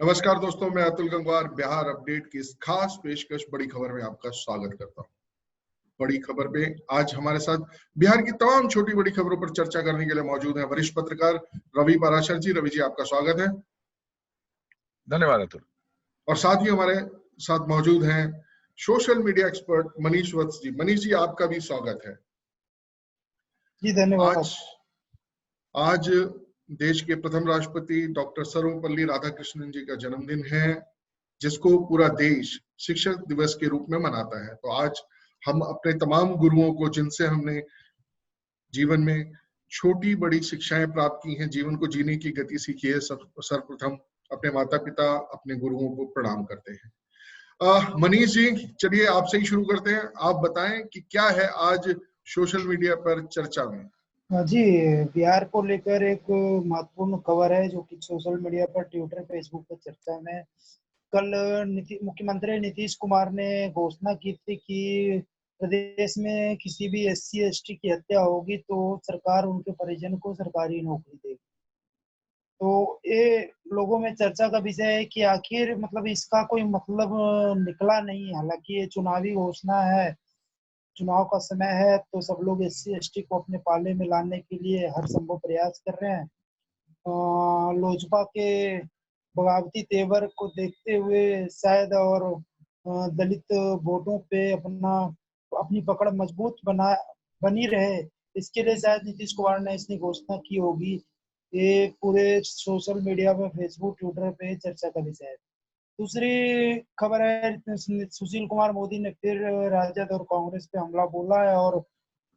नमस्कार दोस्तों, मैं अतुल गंगवार बिहार अपडेट की इस खास पेशकश बड़ी खबर में आपका स्वागत करता हूं। बड़ी खबर पे आज हमारे साथ बिहार की तमाम छोटी बड़ी खबरों पर चर्चा करने के लिए मौजूद हैं वरिष्ठ पत्रकार रवि पाराशर जी। रवि जी, आपका स्वागत है। धन्यवाद अतुल। और साथ ही हमारे साथ मौजूद हैं सोशल मीडिया एक्सपर्ट मनीष वत्स जी। मनीष जी, आपका भी स्वागत है। जी धन्यवाद। आज देश के प्रथम राष्ट्रपति डॉक्टर सर्वपल्ली राधाकृष्णन जी का जन्मदिन है, जिसको पूरा देश शिक्षक दिवस के रूप में मनाता है। तो आज हम अपने तमाम गुरुओं को, जिनसे हमने जीवन में छोटी बड़ी शिक्षाएं प्राप्त की हैं, जीवन को जीने की गति सीखी है, सर्वप्रथम अपने माता पिता, अपने गुरुओं को प्रणाम करते हैं। मनीष जी, चलिए आपसे ही शुरू करते हैं। आप बताएं कि क्या है आज सोशल मीडिया पर चर्चा में। जी, बिहार को लेकर एक महत्वपूर्ण खबर है जो कि सोशल मीडिया पर, ट्विटर, फेसबुक पर चर्चा में। कल मुख्यमंत्री नीतीश कुमार ने घोषणा की थी कि प्रदेश में किसी भी SC ST की हत्या होगी तो सरकार उनके परिजन को सरकारी नौकरी देगी। तो ये लोगों में चर्चा का विषय है कि आखिर मतलब इसका कोई मतलब निकला नहीं। हालांकि ये चुनावी घोषणा है, चुनाव का समय है, तो सब लोग SC ST को अपने पाले में लाने के लिए हर संभव प्रयास कर रहे हैं। लोजपा के बगावती तेवर को देखते हुए शायद, और दलित वोटों पे अपनी पकड़ मजबूत बनी रहे, इसके लिए शायद नीतीश कुमार ने इसकी घोषणा की होगी। ये पूरे सोशल मीडिया में, फेसबुक, ट्विटर पे चर्चा का विषय है। दूसरी खबर है, सुशील कुमार मोदी ने फिर राजद और कांग्रेस पे हमला बोला है और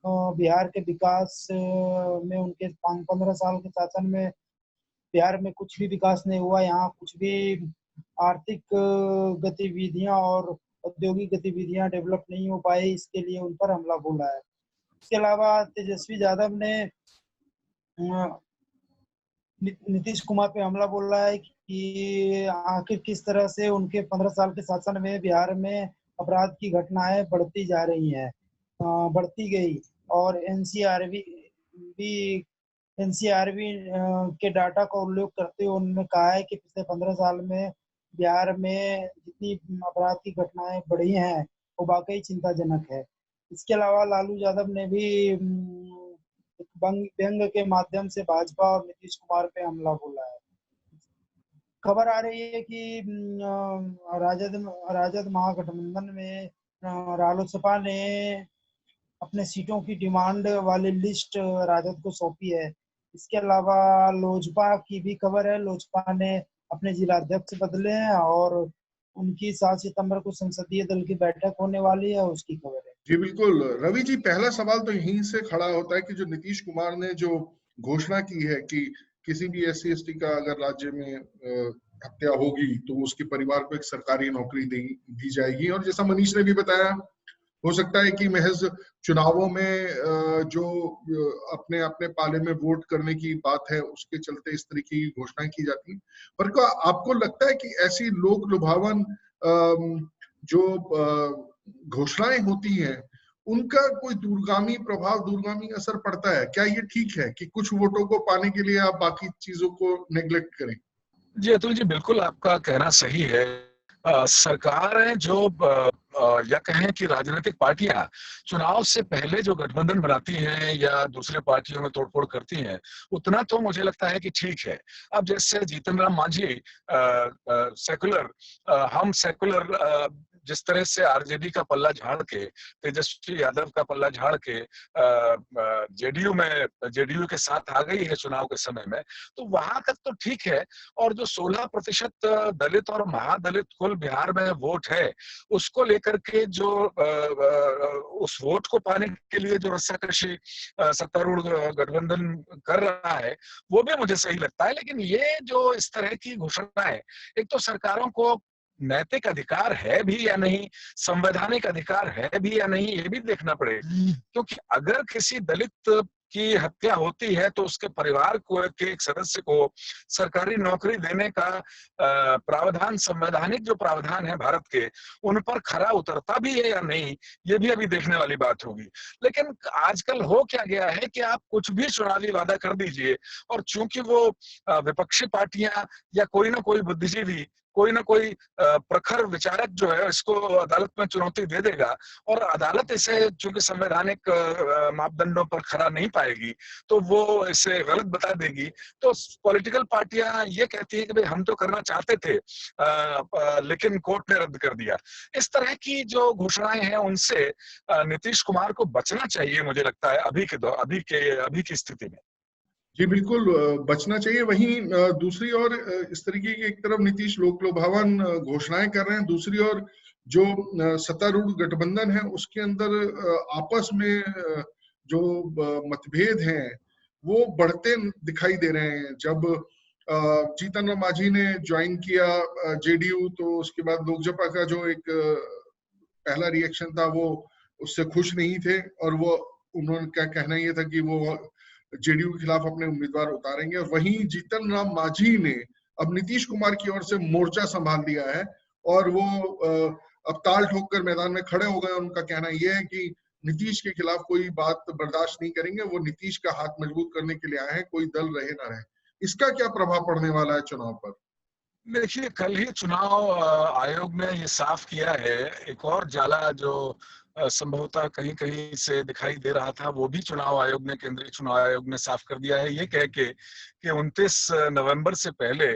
बिहार के विकास में, उनके 15 साल के शासन में बिहार में कुछ भी विकास नहीं हुआ। यहाँ कुछ भी आर्थिक गतिविधियां और औद्योगिक गतिविधियां डेवलप नहीं हो पाई, इसके लिए उन पर हमला बोला है। इसके अलावा तेजस्वी यादव ने नीतीश कुमार पे हमला बोला है कि आखिर किस तरह से उनके 15 साल के शासन में बिहार में अपराध की घटनाएं बढ़ती जा रही हैं, बढ़ती गई। और एनसीआरबी के डाटा का उल्लेख करते हुए उन्होंने कहा है कि पिछले 15 साल में बिहार में जितनी अपराध की घटनाएं बढ़ी हैं वो वाकई चिंताजनक है। इसके अलावा लालू यादव ने भी व्यंग के माध्यम से भाजपा और नीतीश कुमार पे हमला बोला है। खबर आ रही है कि राजद महागठबंधन में रालोसपा ने अपने सीटों की डिमांड वाली लिस्ट राजद को सौंपी है। इसके अलावा लोजपा की भी खबर है, लोजपा ने अपने जिलाध्यक्ष बदले हैं और उनकी 7 सितंबर को संसदीय दल की बैठक होने वाली है, उसकी खबर है। जी बिल्कुल रवि जी, पहला सवाल तो यहीं से खड़ा होता है कि जो नीतीश कुमार ने जो घोषणा की है कि किसी भी SC ST का अगर राज्य में हत्या होगी तो उसके परिवार को एक सरकारी नौकरी दी जाएगी। और जैसा मनीष ने भी बताया, हो सकता है कि महज चुनावों में जो अपने अपने पाले में वोट करने की बात है उसके चलते इस तरह की घोषणाएं की जाती हैं। पर क्या आपको लगता है कि ऐसी लोक लुभावन जो घोषणाएं होती हैं उनका कोई दूरगामी प्रभाव, दूरगामी असर पड़ता है? क्या ये ठीक है कि कुछ वोटों को पाने के लिए आप बाकी चीजों को नेग्लेक्ट करें? जी अतुल जी, बिल्कुल आपका कहना सही है। सरकारें जो या कहें कि राजनीतिक पार्टियां चुनाव से पहले जो गठबंधन बनाती हैं या दूसरे पार्टियों में तोड़फोड़ करती हैं, उतना तो मुझे लगता है कि ठीक है। अब जैसे जीतन राम मांझी सेकुलर, हम सेकुलर, जिस तरह से आरजेडी का पल्ला झाड़ के, तेजस्वी यादव का पल्ला झाड़ के जेडीयू के साथ आ गई है चुनाव के समय में, तो वहां तक तो ठीक है। और जो 16% दलित और महादलित कुल बिहार में वोट है, उसको लेकर के जो उस वोट को पाने के लिए जो रस्साकशी सत्तारूढ़ गठबंधन कर रहा है, वो भी मुझे सही लगता है। लेकिन ये जो इस तरह की घोषणा है, एक तो सरकारों को नैतिक अधिकार है भी या नहीं, संवैधानिक अधिकार है भी या नहीं, ये भी देखना पड़ेगा। क्योंकि अगर किसी दलित की हत्या होती है तो उसके परिवार को के एक सदस्य को सरकारी नौकरी देने का प्रावधान, संवैधानिक जो प्रावधान है भारत के, उन पर खरा उतरता भी है या नहीं, ये भी अभी देखने वाली बात होगी। लेकिन आजकल हो क्या गया है कि आप कुछ भी चुनावी वादा कर दीजिए, और चूंकि वो विपक्षी पार्टियां या कोई ना कोई बुद्धिजीवी, कोई ना कोई प्रखर विचारक जो है इसको अदालत में चुनौती दे देगा, और अदालत इसे चूंकि संवैधानिक मापदंडों पर खरा नहीं पाएगी तो वो इसे गलत बता देगी। तो पॉलिटिकल पार्टियां ये कहती है कि भाई हम तो करना चाहते थे लेकिन कोर्ट ने रद्द कर दिया। इस तरह की जो घोषणाएं हैं उनसे नीतीश कुमार को बचना चाहिए, मुझे लगता है अभी की स्थिति में। जी बिल्कुल, बचना चाहिए। वहीं दूसरी ओर इस तरीके की एक तरफ नीतीश लोकलुभावन घोषणाएं कर रहे हैं, दूसरी ओर जो सत्तारूढ़ गठबंधन है उसके अंदर आपस में जो मतभेद हैं वो बढ़ते दिखाई दे रहे हैं। जब जीतन राम मांझी ने ज्वाइन किया जेडीयू तो उसके बाद लोकजपा का जो एक पहला रिएक्शन था वो उससे खुश नहीं थे, और वो उन्होंने क्या कहना ये था कि वो जेडीयू के खिलाफ अपने उम्मीदवार उतारेंगे। और वहीं जीतन राम मांझी ने अब नीतीश कुमार की ओर से मोर्चा संभाल लिया है और वो अब ताल ठोक कर मैदान में खड़े हो गए। उनका कहना यह है कि नीतीश के खिलाफ कोई बात बर्दाश्त नहीं करेंगे, वो नीतीश का हाथ मजबूत करने के लिए आए हैं, कोई दल रहे ना रहे। इसका क्या प्रभाव पड़ने वाला है चुनाव पर? देखिए, कल ही चुनाव आयोग ने ये साफ किया है, एक और जाला जो संभवतः कहीं कहीं से दिखाई दे रहा था वो भी चुनाव आयोग ने, केंद्रीय चुनाव आयोग ने साफ कर दिया है, ये कह के कि 29 नवंबर से पहले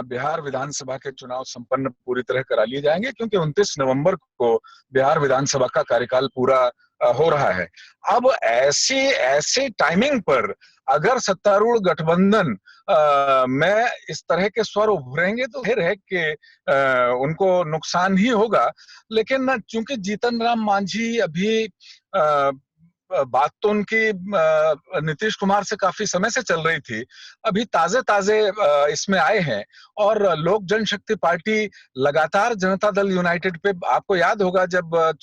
बिहार विधानसभा के चुनाव संपन्न पूरी तरह करा लिए जाएंगे, क्योंकि 29 नवंबर को बिहार विधानसभा का कार्यकाल पूरा हो रहा है। अब ऐसी टाइमिंग पर अगर सत्तारूढ़ गठबंधन में इस तरह के स्वर उभरेंगे तो जाहिर है कि उनको नुकसान ही होगा। लेकिन चूंकि जीतन राम मांझी अभी बात तो उनकी नीतीश कुमार से काफी समय से चल रही थी, अभी ताजे ताजे इसमें आए हैं, और लोक जनशक्ति पार्टी लगातार जनता दल यूनाइटेड पे, आपको याद होगा जब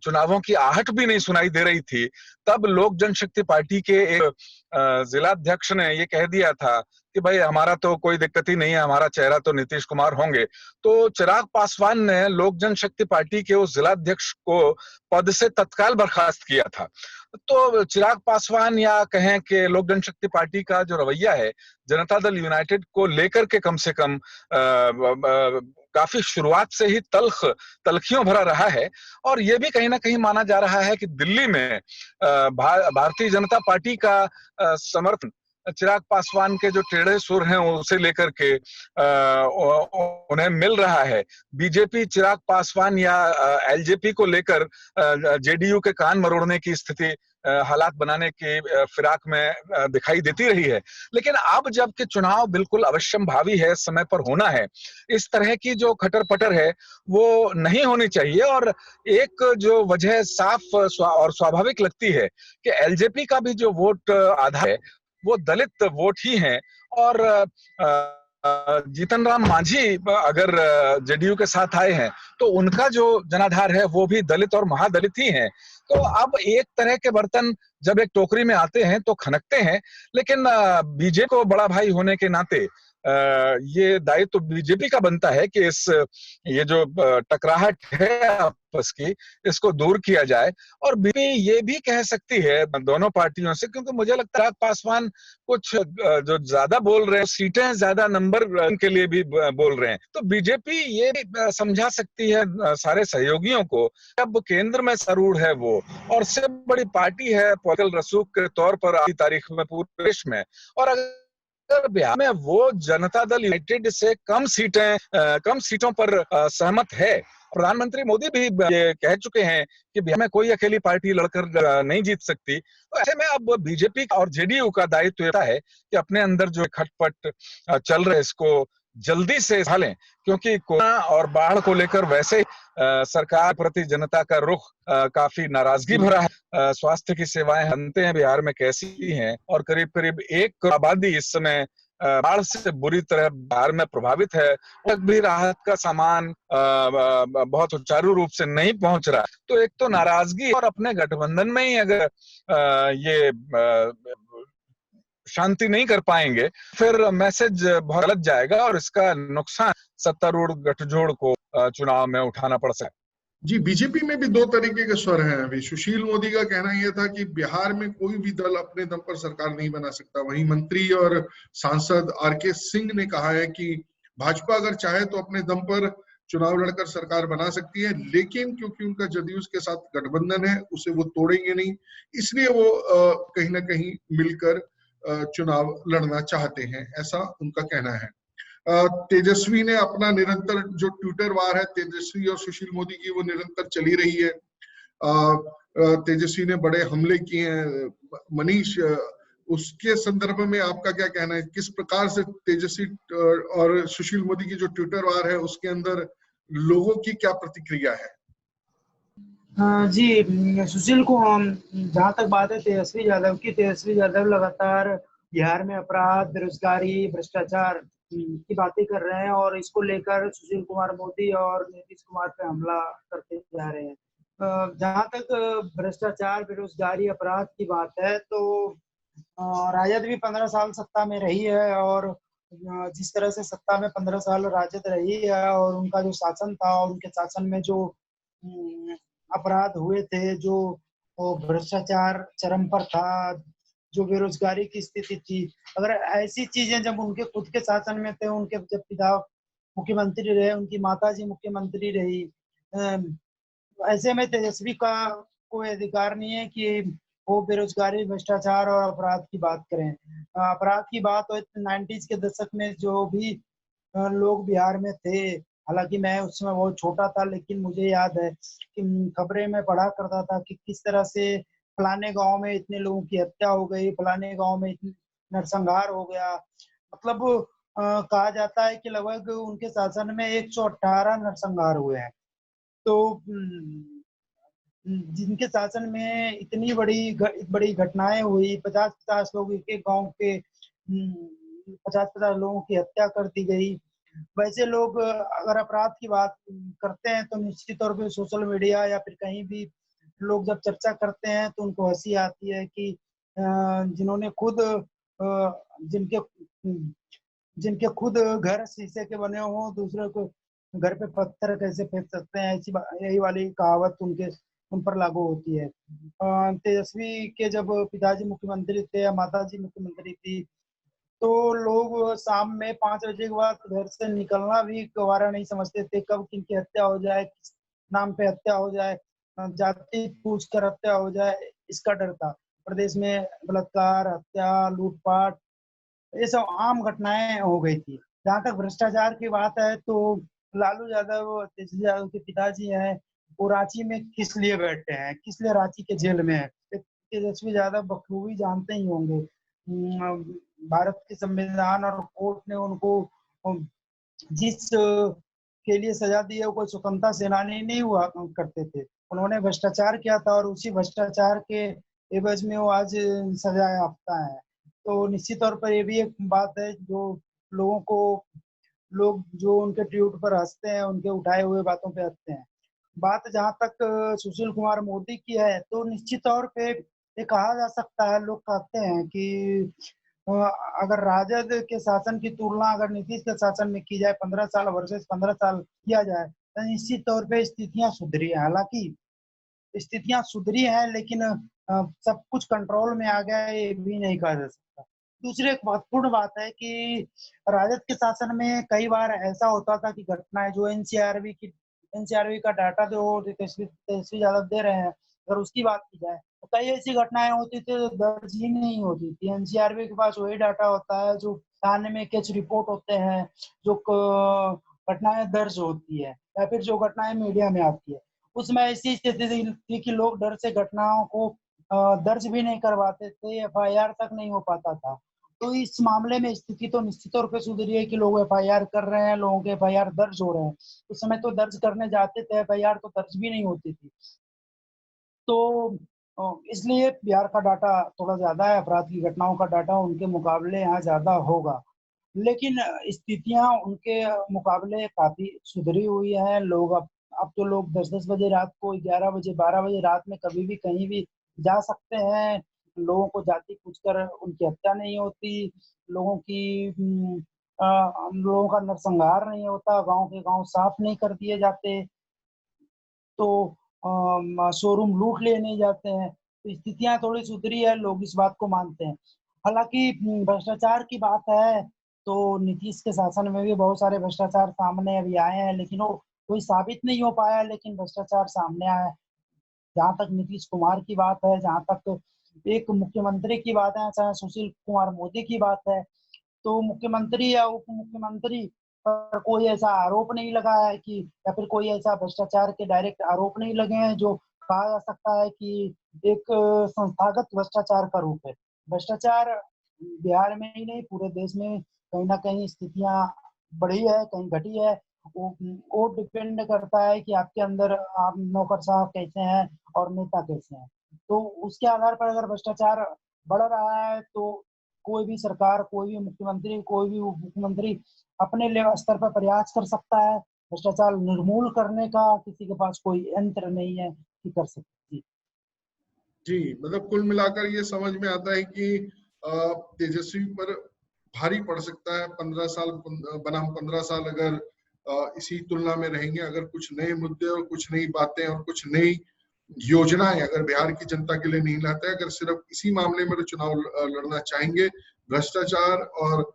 चुनावों की आहट भी नहीं सुनाई दे रही थी तब लोक जनशक्ति पार्टी के एक जिलाध्यक्ष ने ये कह दिया था कि भाई हमारा तो कोई दिक्कत ही नहीं है, हमारा चेहरा तो नीतीश कुमार होंगे। तो चिराग पासवान ने लोक जनशक्ति पार्टी के उस जिलाध्यक्ष को पद से तत्काल बर्खास्त किया था। तो चिराग पासवान या कहें कि लोक जनशक्ति पार्टी का जो रवैया है जनता दल यूनाइटेड को लेकर के कम से कम काफी शुरुआत से ही तलखियों भरा रहा है, और यह भी कहीं ना कहीं माना जा रहा है कि दिल्ली में भारतीय जनता पार्टी का समर्थन चिराग पासवान के जो टेढ़े सुर हैं उसे लेकर के उन्हें मिल रहा है। बीजेपी चिराग पासवान या एलजेपी को लेकर जेडीयू के कान मरोड़ने की स्थिति हालात बनाने के फिराक में दिखाई देती रही है। लेकिन अब जबकि चुनाव बिल्कुल अवश्यंभावी है, समय पर होना है, इस तरह की जो खटर पटर है वो नहीं होनी चाहिए। और एक जो वजह साफ और स्वाभाविक लगती है कि एलजेपी का भी जो वोट आधार है वो दलित वोट ही हैं, और जीतन राम मांझी अगर जेडीयू के साथ आए हैं तो उनका जो जनाधार है वो भी दलित और महादलित ही हैं। तो अब एक तरह के बर्तन जब एक टोकरी में आते हैं तो खनकते हैं, लेकिन बीजेपी को बड़ा भाई होने के नाते ये दायित्व तो बीजेपी का बनता है कि ये जो टकराहट है आपस की, इसको दूर किया जाए। और बीजेपी ये भी कह सकती है दोनों पार्टियों से, क्योंकि मुझे लगता है पासवान कुछ जो ज्यादा बोल रहे हैं, सीटें ज्यादा नंबर के लिए भी बोल रहे हैं, तो बीजेपी ये समझा सकती है सारे सहयोगियों को अब केंद्र में सरूढ़ है वो, और सबसे बड़ी पार्टी है पॉलिटिकल रसूख के तौर पर आज की तारीख में पूरे देश में। और अगर बिहार में वो जनता दल यूनाइटेड से कम सीटों पर सहमत है, प्रधानमंत्री मोदी भी ये कह चुके हैं कि बिहार में कोई अकेली पार्टी लड़कर नहीं जीत सकती, तो ऐसे में अब बीजेपी और जेडीयू का दायित्व रहता है कि अपने अंदर जो खटपट चल रहे इसको जल्दी से संभालें, क्योंकि कोरोना और बाढ़ को लेकर वैसे सरकार प्रति जनता का रुख काफी नाराजगी भरा है। स्वास्थ्य की सेवाएं जानते हैं बिहार में कैसी हैं, और करीब करीब 1 करोड़ आबादी इस समय बाढ़ से बुरी तरह बिहार में प्रभावित है, तक भी राहत का सामान बहुत सुचारू रूप से नहीं पहुंच रहा। तो एक तो नाराजगी, और अपने गठबंधन में ही अगर ये शांति नहीं कर पाएंगे, फिर मैसेज बहुत गलत जाएगा और इसका नुकसान सत्तारूढ़ गठजोड़ को चुनाव में उठाना पड़ सकता है। जी, बीजेपी में भी दो तरीके के स्वर हैं अभी। सुशील मोदी का कहना यह था कि बिहार में कोई भी दल अपने दम पर सरकार नहीं बना सकता। वहीं मंत्री और सांसद आरके सिंह ने कहा है कि भाजपा अगर चाहे तो अपने दम पर चुनाव लड़कर सरकार बना सकती है, लेकिन क्योंकि उनका जदयू के साथ गठबंधन है, उसे वो तोड़ेंगे नहीं, इसलिए वो कहीं ना कहीं मिलकर चुनाव लड़ना चाहते हैं, ऐसा उनका कहना है। तेजस्वी ने अपना निरंतर जो ट्विटर वार है तेजस्वी और सुशील मोदी की, वो निरंतर चली रही है। तेजस्वी ने बड़े हमले किए हैं। मनीष, उसके संदर्भ में आपका क्या कहना है? किस प्रकार से तेजस्वी और सुशील मोदी की जो ट्विटर वार है उसके अंदर लोगों की क्या प्रतिक्रिया है? जी, सुशील को जहाँ तक बात है तेजस्वी यादव लगातार बिहार में अपराध, बेरोजगारी, भ्रष्टाचार की बातें कर रहे हैं और इसको लेकर सुशील कुमार मोदी और नीतीश कुमार पे हमला करते जा रहे हैं। जहाँ तक भ्रष्टाचार, बेरोजगारी, अपराध की बात है तो राजद भी 15 साल सत्ता में रही है और जिस तरह से सत्ता में 15 साल राजद रही है और उनका जो शासन था और उनके शासन में जो अपराध हुए थे, जो भ्रष्टाचार चरम पर था, जो बेरोजगारी की स्थिति थी, अगर ऐसी चीजें जब उनके खुद के शासन में थे, उनके जब पिता मुख्यमंत्री रहे, उनकी माताजी मुख्यमंत्री रही, ऐसे में तेजस्वी का कोई अधिकार नहीं है कि वो बेरोजगारी, भ्रष्टाचार और अपराध की बात करें। अपराध की बात हो 90s के दशक में जो भी लोग बिहार में थे, हालांकि मैं उस समय बहुत छोटा था, लेकिन मुझे याद है कि खबरें में पढ़ा करता था कि किस तरह से फलाने गांव में इतने लोगों की हत्या हो गई, फलाने गांव में इतनी नरसंहार हो गया। मतलब कहा जाता है कि लगभग उनके शासन में 118 नरसंहार हुए हैं। तो जिनके शासन में इतनी बड़ी घटनाएं हुई, 50-50 लोग एक एक गांव के 50-50 लोगों की हत्या कर दी गई। वैसे लोग अगर अपराध की बात करते हैं तो निश्चित तौर पे सोशल मीडिया या फिर कहीं भी लोग जब चर्चा करते हैं तो उनको हंसी आती है कि जिन्होंने खुद जिनके जिनके खुद घर शीशे के बने हों, दूसरे को घर पे पत्थर कैसे फेंक सकते हैं, ऐसी यही वाली कहावत उन पर लागू होती है। तेजस्वी के जब पिताजी मुख्यमंत्री थे या माताजी मुख्यमंत्री थी, तो लोग शाम में 5 बजे के बाद घर से निकलना भी गवारा नहीं समझते थे। कब किनकी हत्या हो जाए, किस नाम पे हत्या हो जाए, जाति पूछ कर हत्या हो जाए, इसका डर था। प्रदेश में बलात्कार, हत्या, लूटपाट, ये सब आम घटनाएं हो गई थी। जहाँ तक भ्रष्टाचार की बात है तो लालू यादव, तेजस्वी यादव के पिताजी हैं, वो रांची में किस लिए बैठे हैं, किस लिए रांची के जेल में है, तेजस्वी यादव बखूबी जानते ही होंगे। भारत के संविधान और कोर्ट ने उनको जिस के लिए सजा दी है, वो कोई स्वतंत्रता सेनानी नहीं हुआ करते थे, उन्होंने भ्रष्टाचार किया था और उसी भ्रष्टाचार के एवज में वो आज सजा याफ्ता है। तो निश्चित तौर पर ये भी एक बात है जो लोग जो उनके ट्वीट पर हंसते हैं, उनके उठाए हुए बातों पे हंसते हैं। बात जहाँ तक सुशील कुमार मोदी की है तो निश्चित तौर पे ये कहा जा सकता है, लोग कहते हैं कि अगर राजद के शासन की तुलना अगर नीतीश के शासन में की जाए, 15 साल वर्सेस 15 साल किया जाए, तो निश्चित तौर पे स्थितियां सुधरी है। हालांकि स्थितियां सुधरी है लेकिन सब कुछ कंट्रोल में आ गया है, ये भी नहीं कहा जा सकता। दूसरी एक महत्वपूर्ण बात है कि राजद के शासन में कई बार ऐसा होता था कि घटनाएं जो एनसीआरबी का डाटा जो तेजस्वी यादव दे रहे हैं, अगर उसकी बात की जाए तो कई ऐसी घटनाएं होती थी जो दर्ज ही नहीं होती थी। एनसीआरबी के पास वही डाटा होता है जो थाने में केस रिपोर्ट होते हैं, जो घटनाएं दर्ज होती है या फिर जो घटनाएं मीडिया में आती है। उसमें ऐसी स्थिति थी कि लोग डर से घटनाओं को दर्ज भी नहीं करवाते थे, एफआईआर तक नहीं हो पाता था। तो इस मामले में स्थिति तो निश्चित तौर पे सुधरी है कि लोग एफआईआर कर रहे हैं, लोगों के एफआईआर दर्ज हो रहे हैं। उस समय तो दर्ज करने जाते थे, एफआईआर तो दर्ज भी नहीं होती थी। तो इसलिए बिहार का डाटा थोड़ा ज्यादा है, अपराध की घटनाओं का डाटा उनके मुकाबले यहाँ ज्यादा होगा। लेकिन स्थितियां उनके मुकाबले काफी सुधरी हुई है। लोग अब तो लोग 10-10 बजे रात को, 11 बजे, 12 बजे रात में कभी भी कहीं भी जा सकते हैं। लोगों को जाति पूछकर उनकी हत्या नहीं होती। लोगों की लोगों का नरसंहार नहीं होता। गांव के गांव साफ नहीं कर दिए जाते। तो शोरूम लूट लिए नहीं जाते हैं। तो स्थितियां थोड़ी सुधरी है, लोग इस बात को मानते हैं। हालांकि भ्रष्टाचार की बात है तो नीतीश के शासन में भी बहुत सारे भ्रष्टाचार सामने अभी आए हैं, लेकिन वो कोई साबित नहीं हो पाया। लेकिन भ्रष्टाचार सामने आया है। जहाँ तक नीतीश कुमार की बात है, जहाँ तक एक मुख्यमंत्री की बात है, चाहे सुशील कुमार मोदी की बात है, तो मुख्यमंत्री या उप मुख्यमंत्री पर कोई ऐसा आरोप नहीं लगा है कि, या फिर कोई ऐसा भ्रष्टाचार के डायरेक्ट आरोप नहीं लगे हैं जो कहा जा सकता है कि एक संस्थागत भ्रष्टाचार का रूप है। भ्रष्टाचार बिहार में ही नहीं, पूरे देश में कहीं ना कहीं स्थितियां बढ़ी है, कहीं घटी है। वो डिपेंड करता है कि आपके अंदर आप नौकरशाह कैसे हैं और नेता कैसे हैं। तो उसके आधार पर अगर भ्रष्टाचार बढ़ रहा है तो कोई भी सरकार, कोई भी मुख्यमंत्री, कोई भी उप मुख्यमंत्री अपने स्तर पर प्रयास कर सकता है। भ्रष्टाचार निर्मूल करने का किसी के पास कोई यंत्र नहीं है कि कर सकती। जी, मतलब कुल मिलाकर ये समझ में आता है कि तेजस्वी पर भारी पड़ सकता है 15 साल बनाम 15 साल अगर इसी तुलना में रहेंगे। अगर कुछ नए मुद्दे और कुछ नई बातें और कुछ नई योजनाएं अगर बिहार की जनता के लिए नहीं लाते, अगर सिर्फ इसी मामले में चुनाव लड़ना चाहेंगे, भ्रष्टाचार और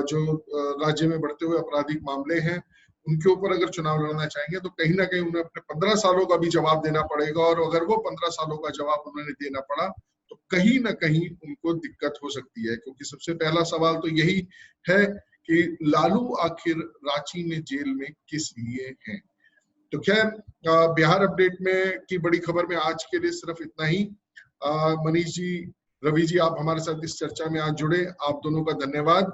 जो राज्य में बढ़ते हुए आपराधिक मामले हैं उनके ऊपर अगर चुनाव लड़ना चाहेंगे तो कहीं ना कहीं उन्हें अपने 15 सालों का भी जवाब देना पड़ेगा। और अगर वो 15 सालों का जवाब उन्होंने देना पड़ा तो कहीं ना कहीं उनको दिक्कत हो सकती है, क्योंकि सबसे पहला सवाल तो यही है कि लालू आखिर रांची में जेल में किस लिए है। तो खैर, बिहार अपडेट में की बड़ी खबर में आज के लिए सिर्फ इतना ही। मनीष जी, रवि जी, आप हमारे साथ इस चर्चा में आज जुड़े, आप दोनों का धन्यवाद।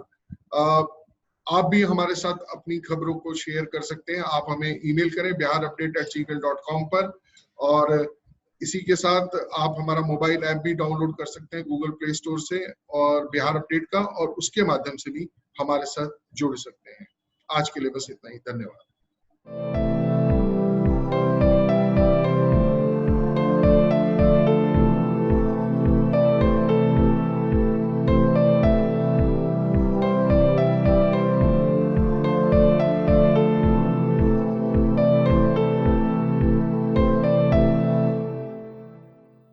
आप भी हमारे साथ अपनी खबरों को शेयर कर सकते हैं। आप हमें ईमेल करें biharupdate@gmail.com पर, और इसी के साथ आप हमारा मोबाइल ऐप भी डाउनलोड कर सकते हैं गूगल प्ले स्टोर से और बिहार अपडेट का, और उसके माध्यम से भी हमारे साथ जुड़ सकते हैं। आज के लिए बस इतना ही, धन्यवाद।